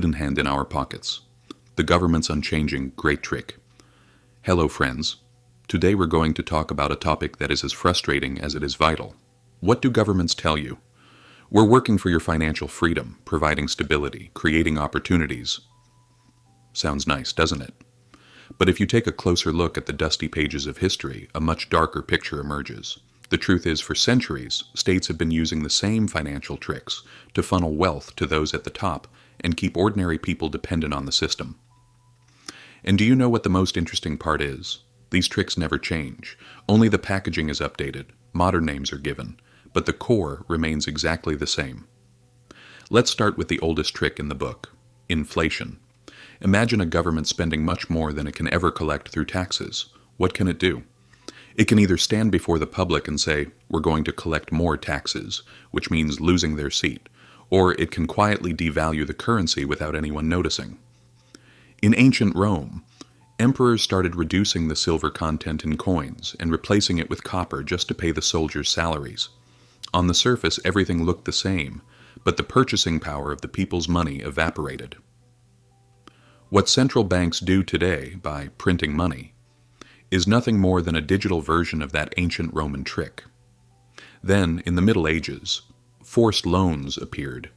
hidden hand in our pockets. The government's unchanging great trick. Hello friends. Today we're going to talk about a topic that is as frustrating as it is vital. What do governments tell you? We're working for your financial freedom, providing stability, creating opportunities. Sounds nice, doesn't it? But if you take a closer look at the dusty pages of history, a much darker picture emerges. The truth is, for centuries, states have been using the same financial tricks to funnel wealth to those at the top and keep ordinary people dependent on the system. And do you know what the most interesting part is? These tricks never change. Only the packaging is updated, modern names are given, but the core remains exactly the same. Let's start with the oldest trick in the book: inflation. Imagine a government spending much more than it can ever collect through taxes. What can it do? It can either stand before the public and say, we're going to collect more taxes, which means losing their seat, or it can quietly devalue the currency without anyone noticing. In ancient Rome, emperors started reducing the silver content in coins and replacing it with copper just to pay the soldiers' salaries. On the surface, everything looked the same, but the purchasing power of the people's money evaporated. What central banks do today by printing money is nothing more than a digital version of that ancient Roman trick. Then, in the Middle Ages, forced loans appeared.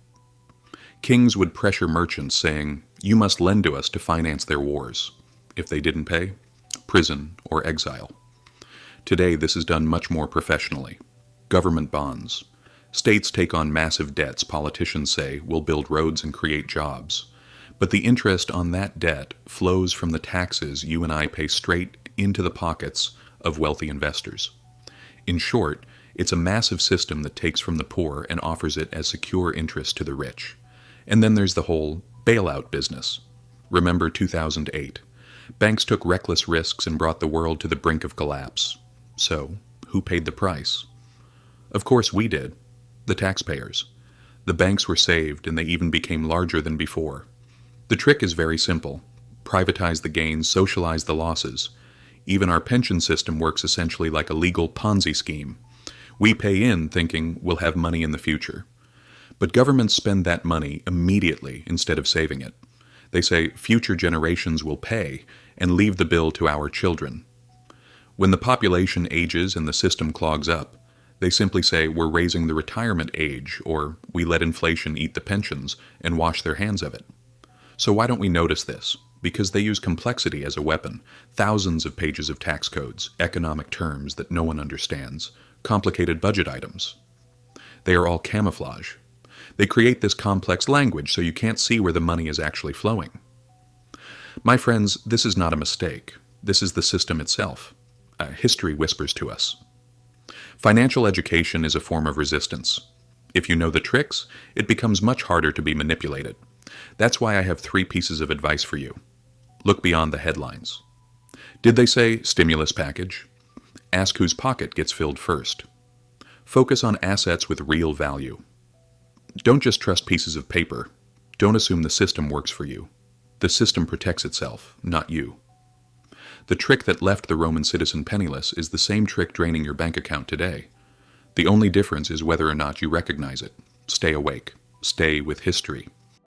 Kings would pressure merchants saying, you must lend to us to finance their wars. If they didn't pay, prison or exile. Today, this is done much more professionally. Government bonds. States take on massive debts politicians say will build roads and create jobs. But the interest on that debt flows from the taxes you and I pay straight into the pockets of wealthy investors. In short, it's a massive system that takes from the poor and offers it as secure interest to the rich. And then there's the whole bailout business. Remember 2008. Banks took reckless risks and brought the world to the brink of collapse. So, who paid the price? Of course we did. The taxpayers. The banks were saved, and they even became larger than before. The trick is very simple. Privatize the gains, socialize the losses. Even our pension system works essentially like a legal Ponzi scheme. We pay in thinking we'll have money in the future. But governments spend that money immediately instead of saving it. They say future generations will pay and leave the bill to our children. When the population ages and the system clogs up, they simply say we're raising the retirement age, or we let inflation eat the pensions and wash their hands of it. So why don't we notice this? Because they use complexity as a weapon. Thousands of pages of tax codes, economic terms that no one understands, complicated budget items. They are all camouflage. They create this complex language so you can't see where the money is actually flowing. My friends, this is not a mistake. This is the system itself. History whispers to us. Financial education is a form of resistance. If you know the tricks, it becomes much harder to be manipulated. That's why I have 3 pieces of advice for you. Look beyond the headlines. Did they say stimulus package? Ask whose pocket gets filled first. Focus on assets with real value. Don't just trust pieces of paper. Don't assume the system works for you. The system protects itself, not you. The trick that left the Roman citizen penniless is the same trick draining your bank account today. The only difference is whether or not you recognize it. Stay awake. Stay with history.